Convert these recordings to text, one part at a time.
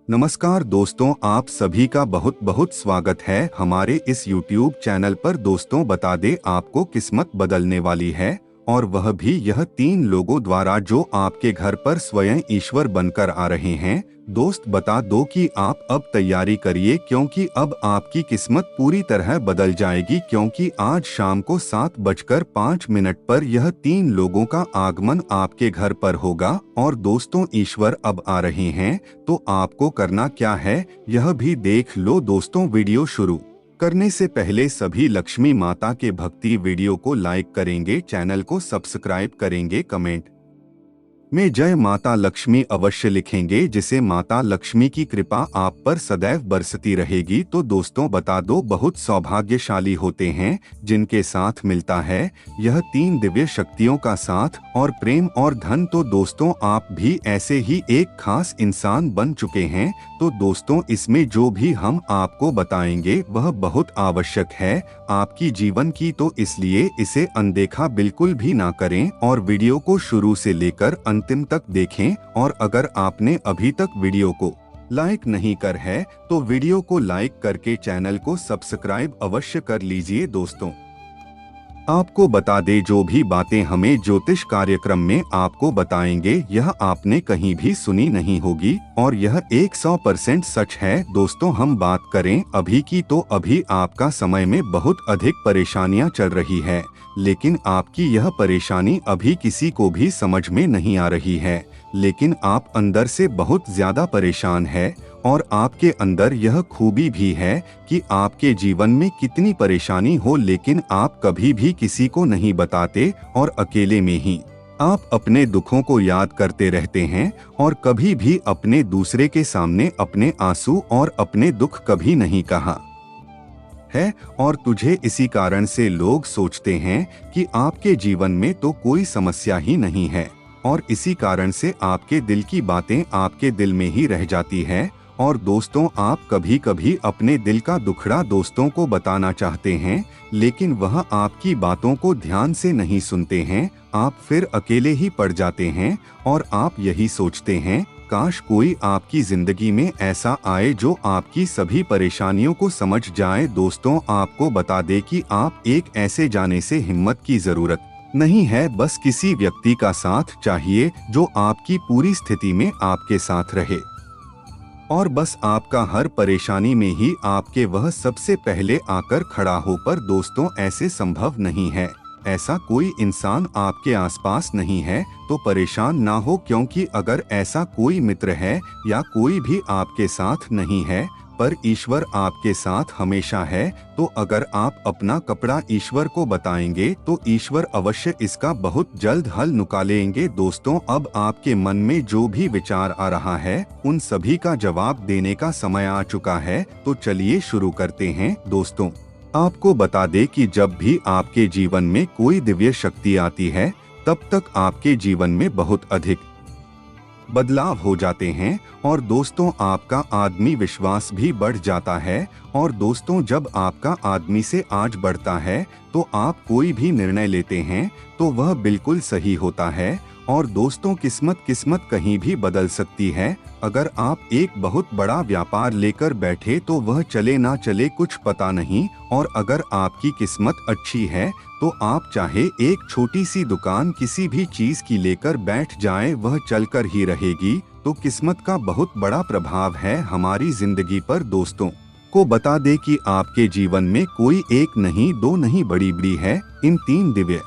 नमस्कार दोस्तों, आप सभी का बहुत बहुत स्वागत है हमारे इस YouTube चैनल पर। दोस्तों, बता दे आपको किस्मत बदलने वाली है, और वह भी यह 3 लोगों द्वारा जो आपके घर पर स्वयं ईश्वर बनकर आ रहे हैं। दोस्त, बता दो कि आप अब तैयारी करिए, क्योंकि अब आपकी किस्मत पूरी तरह बदल जाएगी, क्योंकि आज शाम को 7:05 पर यह 3 लोगों का आगमन आपके घर पर होगा। और दोस्तों, ईश्वर अब आ रहे हैं, तो आपको करना क्या है यह भी देख लो। दोस्तों, वीडियो शुरू करने से पहले सभी लक्ष्मी माता के भक्ति वीडियो को लाइक करेंगे, चैनल को सब्सक्राइब करेंगे, कमेंट में जय माता लक्ष्मी अवश्य लिखेंगे, जिसे माता लक्ष्मी की कृपा आप पर सदैव बरसती रहेगी। तो दोस्तों, बता दो, बहुत सौभाग्यशाली होते हैं जिनके साथ मिलता है यह 3 दिव्य शक्तियों का साथ और प्रेम और धन। तो दोस्तों, आप भी ऐसे ही एक खास इंसान बन चुके हैं। तो दोस्तों, इसमें जो भी हम आपको बताएंगे वह बहुत आवश्यक है आपकी जीवन की, तो इसलिए इसे अनदेखा बिल्कुल भी ना करें और वीडियो को शुरू से लेकर अंतिम तक देखें। और अगर आपने अभी तक वीडियो को लाइक नहीं कर है तो वीडियो को लाइक करके चैनल को सब्सक्राइब अवश्य कर लीजिए। दोस्तों, आपको बता दे, जो भी बातें हमें ज्योतिष कार्यक्रम में आपको बताएंगे यह आपने कहीं भी सुनी नहीं होगी, और यह 100% सच है। दोस्तों, हम बात करें अभी की, तो अभी आपका समय में बहुत अधिक परेशानियां चल रही है, लेकिन आपकी यह परेशानी अभी किसी को भी समझ में नहीं आ रही है, लेकिन आप अंदर से बहुत ज्यादा परेशान है। और आपके अंदर यह खूबी भी है कि आपके जीवन में कितनी परेशानी हो, लेकिन आप कभी भी किसी को नहीं बताते और अकेले में ही आप अपने दुखों को याद करते रहते हैं, और कभी भी अपने दूसरे के सामने अपने आंसू और अपने दुख कभी नहीं कहा है। और तुझे इसी कारण से लोग सोचते हैं कि आपके जीवन में तो कोई समस्या ही नहीं है, और इसी कारण से आपके दिल की बातें आपके दिल में ही रह जाती है। और दोस्तों, आप कभी कभी अपने दिल का दुखड़ा दोस्तों को बताना चाहते हैं, लेकिन वह आपकी बातों को ध्यान से नहीं सुनते हैं। आप फिर अकेले ही पड़ जाते हैं, और आप यही सोचते हैं, काश कोई आपकी जिंदगी में ऐसा आए जो आपकी सभी परेशानियों को समझ जाए। दोस्तों, आपको बता दे कि आप एक ऐसे जाने से हिम्मत की जरूरत नहीं है, बस किसी व्यक्ति का साथ चाहिए जो आपकी पूरी स्थिति में आपके साथ रहे, और बस आपका हर परेशानी में ही आपके वह सबसे पहले आकर खड़ा हो। पर दोस्तों, ऐसे संभव नहीं है, ऐसा कोई इंसान आपके आसपास नहीं है। तो परेशान ना हो, क्योंकि अगर ऐसा कोई मित्र है या कोई भी आपके साथ नहीं है, पर ईश्वर आपके साथ हमेशा है, तो अगर आप अपना कपड़ा ईश्वर को बताएंगे तो ईश्वर अवश्य इसका बहुत जल्द हल निकालेंगे। दोस्तों, अब आपके मन में जो भी विचार आ रहा है उन सभी का जवाब देने का समय आ चुका है। तो चलिए शुरू करते हैं। दोस्तों, आपको बता दे कि जब भी आपके जीवन में कोई दिव्य शक्ति आती है, तब तक आपके जीवन में बहुत अधिक बदलाव हो जाते हैं, और दोस्तों, आपका आदमी विश्वास भी बढ़ जाता है। और दोस्तों, जब आपका आदमी से आज बढ़ता है तो आप कोई भी निर्णय लेते हैं तो वह बिल्कुल सही होता है। और दोस्तों, किस्मत कहीं भी बदल सकती है। अगर आप एक बहुत बड़ा व्यापार लेकर बैठे तो वह चले ना चले कुछ पता नहीं, और अगर आपकी किस्मत अच्छी है तो आप चाहे एक छोटी सी दुकान किसी भी चीज की लेकर बैठ जाएं, वह चलकर ही रहेगी। तो किस्मत का बहुत बड़ा प्रभाव है हमारी जिंदगी पर। दोस्तों को बता दे कि आपके जीवन में कोई एक नहीं, दो नहीं, बड़ी बड़ी है इन 3 दिव्य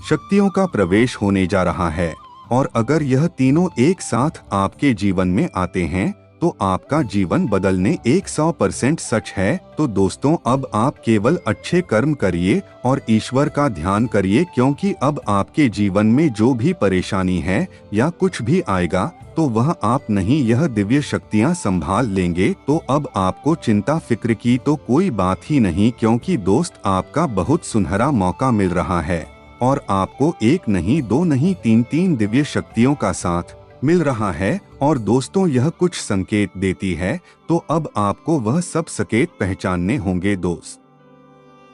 शक्तियों का प्रवेश होने जा रहा है। और अगर यह तीनों एक साथ आपके जीवन में आते हैं तो आपका जीवन बदलने 100% सच है। तो दोस्तों, अब आप केवल अच्छे कर्म करिए और ईश्वर का ध्यान करिए, क्योंकि अब आपके जीवन में जो भी परेशानी है या कुछ भी आएगा तो वह आप नहीं, यह दिव्य शक्तियां संभाल लेंगे। तो अब आपको चिंता फिक्र की तो कोई बात ही नहीं, क्योंकि दोस्त, आपका बहुत सुनहरा मौका मिल रहा है, और आपको एक नहीं, दो नहीं, 3 दिव्य शक्तियों का साथ मिल रहा है। और दोस्तों, यह कुछ संकेत देती है, तो अब आपको वह सब संकेत पहचानने होंगे। दोस्त,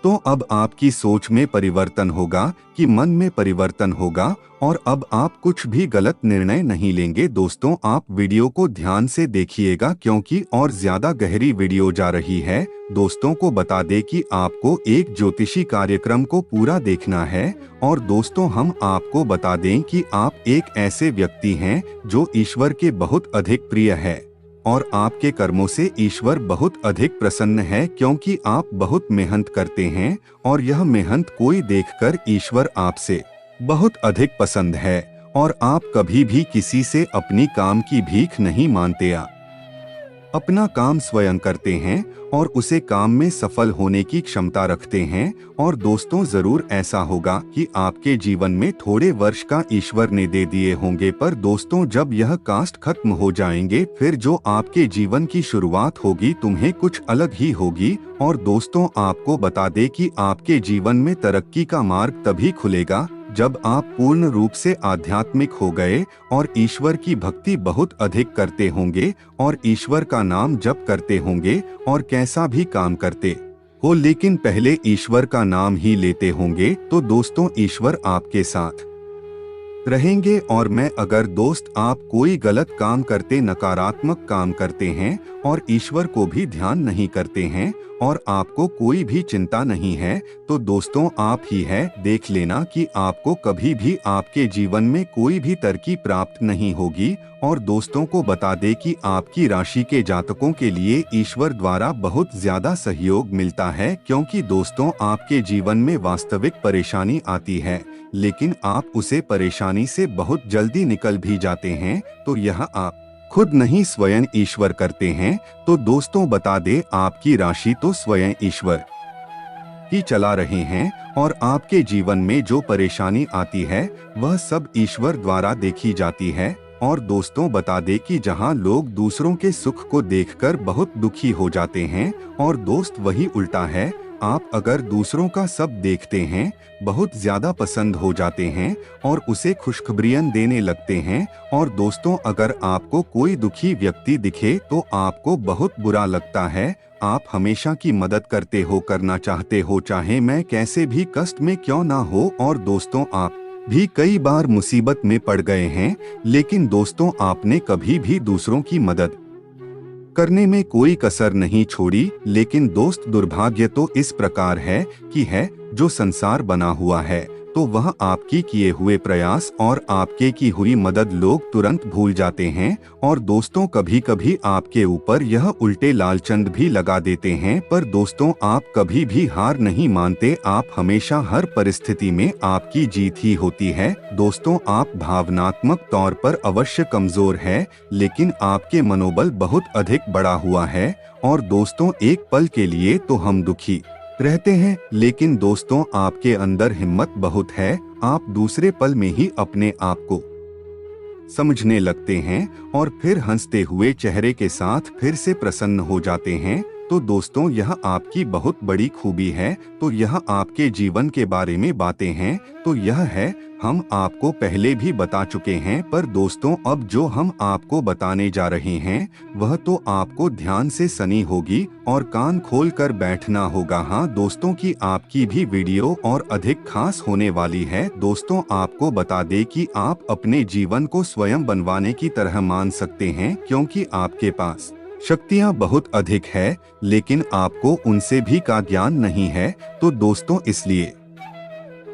दोस्तों अब आपकी सोच में परिवर्तन होगा कि मन में परिवर्तन होगा और अब आप कुछ भी गलत निर्णय नहीं लेंगे। दोस्तों आप वीडियो को ध्यान से देखिएगा क्योंकि और ज्यादा गहरी वीडियो जा रही है। दोस्तों को बता दें कि आपको एक ज्योतिषी कार्यक्रम को पूरा देखना है और दोस्तों हम आपको बता दें कि आप एक ऐसे व्यक्ति हैं जो ईश्वर के बहुत अधिक प्रिय है और आपके कर्मों से ईश्वर बहुत अधिक प्रसन्न है क्योंकि आप बहुत मेहनत करते हैं और यह मेहनत कोई देखकर ईश्वर आपसे बहुत अधिक पसंद है और आप कभी भी किसी से अपनी काम की भीख नहीं मांगते। अपना काम स्वयं करते हैं और उसे काम में सफल होने की क्षमता रखते हैं और दोस्तों जरूर ऐसा होगा कि आपके जीवन में थोड़े वर्ष का ईश्वर ने दे दिए होंगे, पर दोस्तों जब यह कास्ट खत्म हो जाएंगे फिर जो आपके जीवन की शुरुआत होगी तुम्हें कुछ अलग ही होगी। और दोस्तों आपको बता दें कि आपके जीवन में तरक्की का मार्ग तभी खुलेगा जब आप पूर्ण रूप से आध्यात्मिक हो गए और ईश्वर की भक्ति बहुत अधिक करते होंगे और ईश्वर का नाम जप करते होंगे और कैसा भी काम करते हो लेकिन पहले ईश्वर का नाम ही लेते होंगे तो दोस्तों ईश्वर आपके साथ रहेंगे। और मैं अगर दोस्त आप कोई गलत काम करते, नकारात्मक काम करते हैं और ईश्वर को भी ध्यान नहीं करते हैं और आपको कोई भी चिंता नहीं है तो दोस्तों आप ही है, देख लेना कि आपको कभी भी आपके जीवन में कोई भी तरक्की प्राप्त नहीं होगी। और दोस्तों को बता दे कि आपकी राशि के जातकों के लिए ईश्वर द्वारा बहुत ज्यादा सहयोग मिलता है क्योंकि दोस्तों आपके जीवन में वास्तविक परेशानी आती है लेकिन आप उसे परेशानी से बहुत जल्दी निकल भी जाते हैं। तो यह आप खुद नहीं स्वयं ईश्वर करते हैं। तो दोस्तों बता दे आपकी राशि तो स्वयं ईश्वर ही चला रहे हैं और आपके जीवन में जो परेशानी आती है वह सब ईश्वर द्वारा देखी जाती है। और दोस्तों बता दे कि जहां लोग दूसरों के सुख को देखकर बहुत दुखी हो जाते हैं और दोस्त वही उल्टा है, आप अगर दूसरों का सब देखते हैं बहुत ज्यादा पसंद हो जाते हैं और उसे खुशखबरियां देने लगते हैं। और दोस्तों अगर आपको कोई दुखी व्यक्ति दिखे तो आपको बहुत बुरा लगता है, आप हमेशा की मदद करते हो, करना चाहते हो, चाहे मैं कैसे भी कष्ट में क्यों ना हो। और दोस्तों आप भी कई बार मुसीबत में पड़ गए हैं लेकिन दोस्तों आपने कभी भी दूसरों की मदद करने में कोई कसर नहीं छोड़ी। लेकिन दोस्त दुर्भाग्य तो इस प्रकार है कि है जो संसार बना हुआ है तो वह आपकी किए हुए प्रयास और आपके की हुई मदद लोग तुरंत भूल जाते हैं। और दोस्तों कभी कभी आपके ऊपर यह उल्टे लालचंद भी लगा देते हैं, पर दोस्तों आप कभी भी हार नहीं मानते, आप हमेशा हर परिस्थिति में आपकी जीत ही होती है। दोस्तों आप भावनात्मक तौर पर अवश्य कमजोर है लेकिन आपके मनोबल बहुत अधिक बढ़ा हुआ है। और दोस्तों एक पल के लिए तो हम दुखी रहते हैं लेकिन दोस्तों आपके अंदर हिम्मत बहुत है, आप दूसरे पल में ही अपने आप को समझने लगते हैं और फिर हंसते हुए चेहरे के साथ फिर से प्रसन्न हो जाते हैं। तो दोस्तों यह आपकी बहुत बड़ी खूबी है। तो यह आपके जीवन के बारे में बातें हैं तो यह है हम आपको पहले भी बता चुके हैं, पर दोस्तों अब जो हम आपको बताने जा रहे हैं वह तो आपको ध्यान से सुनी होगी और कान खोल कर बैठना होगा। हाँ दोस्तों की आपकी भी वीडियो और अधिक खास होने वाली है। दोस्तों आपको बता दें कि आप अपने जीवन को स्वयं बनवाने की तरह मान सकते हैं क्योंकि आपके पास शक्तियाँ बहुत अधिक है लेकिन आपको उनसे भी का ज्ञान नहीं है। तो दोस्तों इसलिए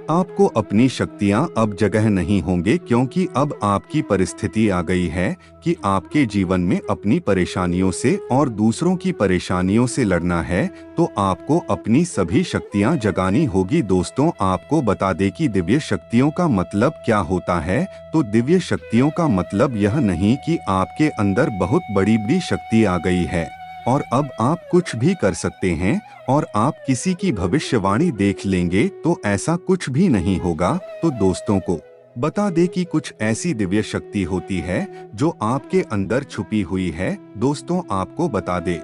आपको अपनी शक्तियां अब जगह नहीं होंगे क्योंकि अब आपकी परिस्थिति आ गई है कि आपके जीवन में अपनी परेशानियों से और दूसरों की परेशानियों से लड़ना है। तो आपको अपनी सभी शक्तियां जगानी होगी। दोस्तों आपको बता दें कि दिव्य शक्तियों का मतलब क्या होता है। तो दिव्य शक्तियों का मतलब यह नहीं कि आपके अंदर बहुत बड़ी बड़ी शक्ति आ गई है और अब आप कुछ भी कर सकते हैं और आप किसी की भविष्यवाणी देख लेंगे, तो ऐसा कुछ भी नहीं होगा। तो दोस्तों को बता दे कि कुछ ऐसी दिव्य शक्ति होती है जो आपके अंदर छुपी हुई है। दोस्तों आपको बता दे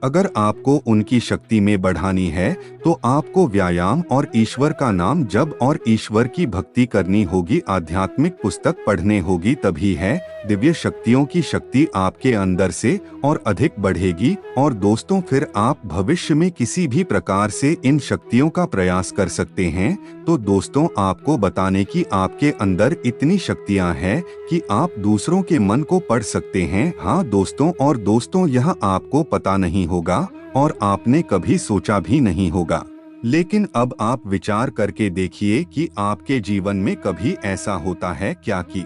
अगर आपको उनकी शक्ति में बढ़ानी है तो आपको व्यायाम और ईश्वर का नाम जप और ईश्वर की भक्ति करनी होगी, आध्यात्मिक पुस्तक पढ़ने होगी, तभी है दिव्य शक्तियों की शक्ति आपके अंदर से और अधिक बढ़ेगी। और दोस्तों फिर आप भविष्य में किसी भी प्रकार से इन शक्तियों का प्रयास कर सकते हैं। तो दोस्तों आपको बताने की आपके अंदर इतनी शक्तियां हैं कि आप दूसरों के मन को पढ़ सकते हैं। हाँ दोस्तों, और दोस्तों यह आपको पता नहीं होगा और आपने कभी सोचा भी नहीं होगा, लेकिन अब आप विचार करके देखिए कि आपके जीवन में कभी ऐसा होता है क्या कि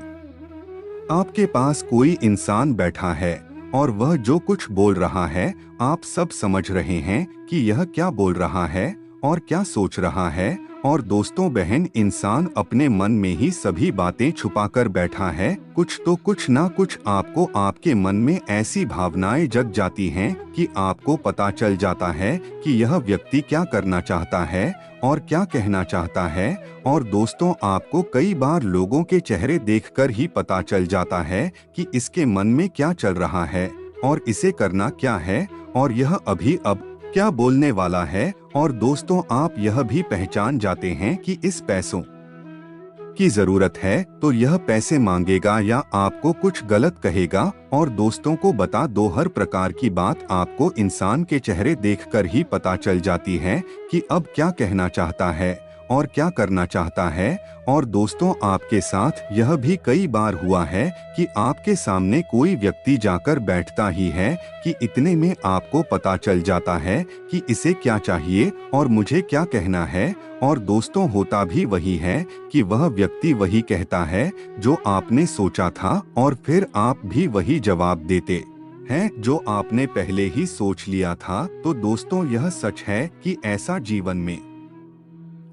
आपके पास कोई इंसान बैठा है और वह जो कुछ बोल रहा है आप सब समझ रहे हैं कि यह क्या बोल रहा है और क्या सोच रहा है। और दोस्तों बहन, इंसान अपने मन में ही सभी बातें छुपाकर बैठा है। कुछ ना कुछ आपको आपके मन में ऐसी भावनाएं जग जाती हैं कि आपको पता चल जाता है कि यह व्यक्ति क्या करना चाहता है और क्या कहना चाहता है। और दोस्तों आपको कई बार लोगों के चेहरे देखकर ही पता चल जाता है कि इसके मन में क्या चल रहा है और इसे करना क्या है और यह अभी अब क्या बोलने वाला है। और दोस्तों आप यह भी पहचान जाते हैं कि इस पैसों की जरूरत है तो यह पैसे मांगेगा या आपको कुछ गलत कहेगा। और दोस्तों को बता दो, हर प्रकार की बात आपको इंसान के चेहरे देखकर ही पता चल जाती है कि अब क्या कहना चाहता है और क्या करना चाहता है। और दोस्तों आपके साथ यह भी कई बार हुआ है कि आपके सामने कोई व्यक्ति जाकर बैठता ही है कि इतने में आपको पता चल जाता है कि इसे क्या चाहिए और मुझे क्या कहना है। और दोस्तों होता भी वही है कि वह व्यक्ति वही कहता है जो आपने सोचा था और फिर आप भी वही जवाब देते हैं जो आपने पहले ही सोच लिया था। तो दोस्तों यह सच है कि ऐसा जीवन में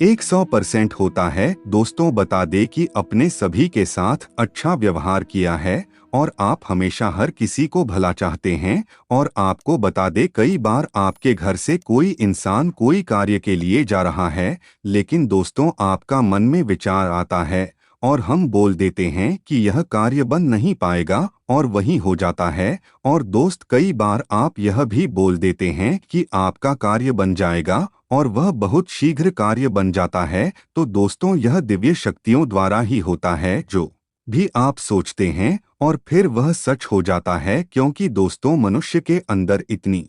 100% होता है। दोस्तों बता दे कि अपने सभी के साथ अच्छा व्यवहार किया है और आप हमेशा हर किसी को भला चाहते हैं। और आपको बता दे कई बार आपके घर से कोई इंसान कोई कार्य के लिए जा रहा है, लेकिन दोस्तों आपका मन में विचार आता है और हम बोल देते हैं कि यह कार्य बन नहीं पाएगा और वही हो जाता है। और दोस्त कई बार आप यह भी बोल देते हैं कि आपका कार्य बन जाएगा और वह बहुत शीघ्र कार्य बन जाता है। तो दोस्तों यह दिव्य शक्तियों द्वारा ही होता है, जो भी आप सोचते हैं और फिर वह सच हो जाता है। क्योंकि दोस्तों मनुष्य के अंदर इतनी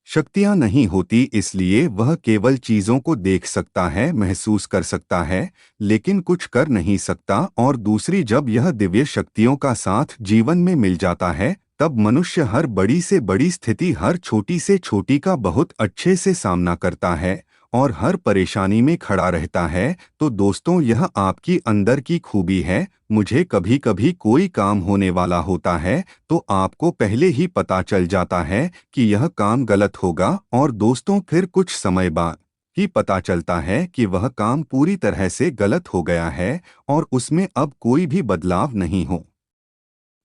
शक्तियां नहीं होती, इसलिए वह केवल चीजों को देख सकता है, महसूस कर सकता है, लेकिन कुछ कर नहीं सकता। और दूसरी, जब यह दिव्य शक्तियों का साथ जीवन में मिल जाता है तब मनुष्य हर बड़ी से बड़ी स्थिति, हर छोटी से छोटी का बहुत अच्छे से सामना करता है और हर परेशानी में खड़ा रहता है। तो दोस्तों यह आपकी अंदर की खूबी है। मुझे कभी कभी कोई काम होने वाला होता है तो आपको पहले ही पता चल जाता है कि यह काम गलत होगा और दोस्तों फिर कुछ समय बाद ही पता चलता है कि वह काम पूरी तरह से गलत हो गया है और उसमें अब कोई भी बदलाव नहीं हो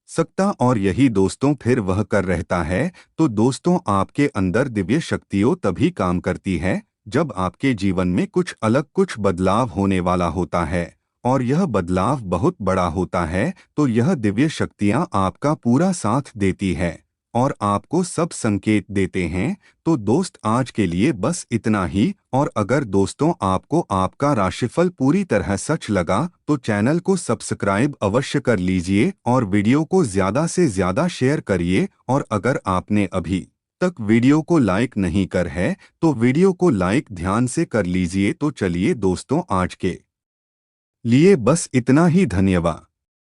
सकता। और यही दोस्तों फिर वह कर रहता है। तो दोस्तों आपके अंदर दिव्य शक्तियों तभी काम करती है जब आपके जीवन में कुछ अलग, कुछ बदलाव होने वाला होता है और यह बदलाव बहुत बड़ा होता है। तो यह दिव्य शक्तियां आपका पूरा साथ देती है और आपको सब संकेत देते हैं। तो दोस्त आज के लिए बस इतना ही। और अगर दोस्तों आपको आपका राशिफल पूरी तरह सच लगा तो चैनल को सब्सक्राइब अवश्य कर लीजिए और वीडियो को ज़्यादा से ज़्यादा शेयर करिए। और अगर आपने अभी तक वीडियो को लाइक नहीं कर है तो वीडियो को लाइक ध्यान से कर लीजिए। तो चलिए दोस्तों आज के लिए बस इतना ही। धन्यवाद।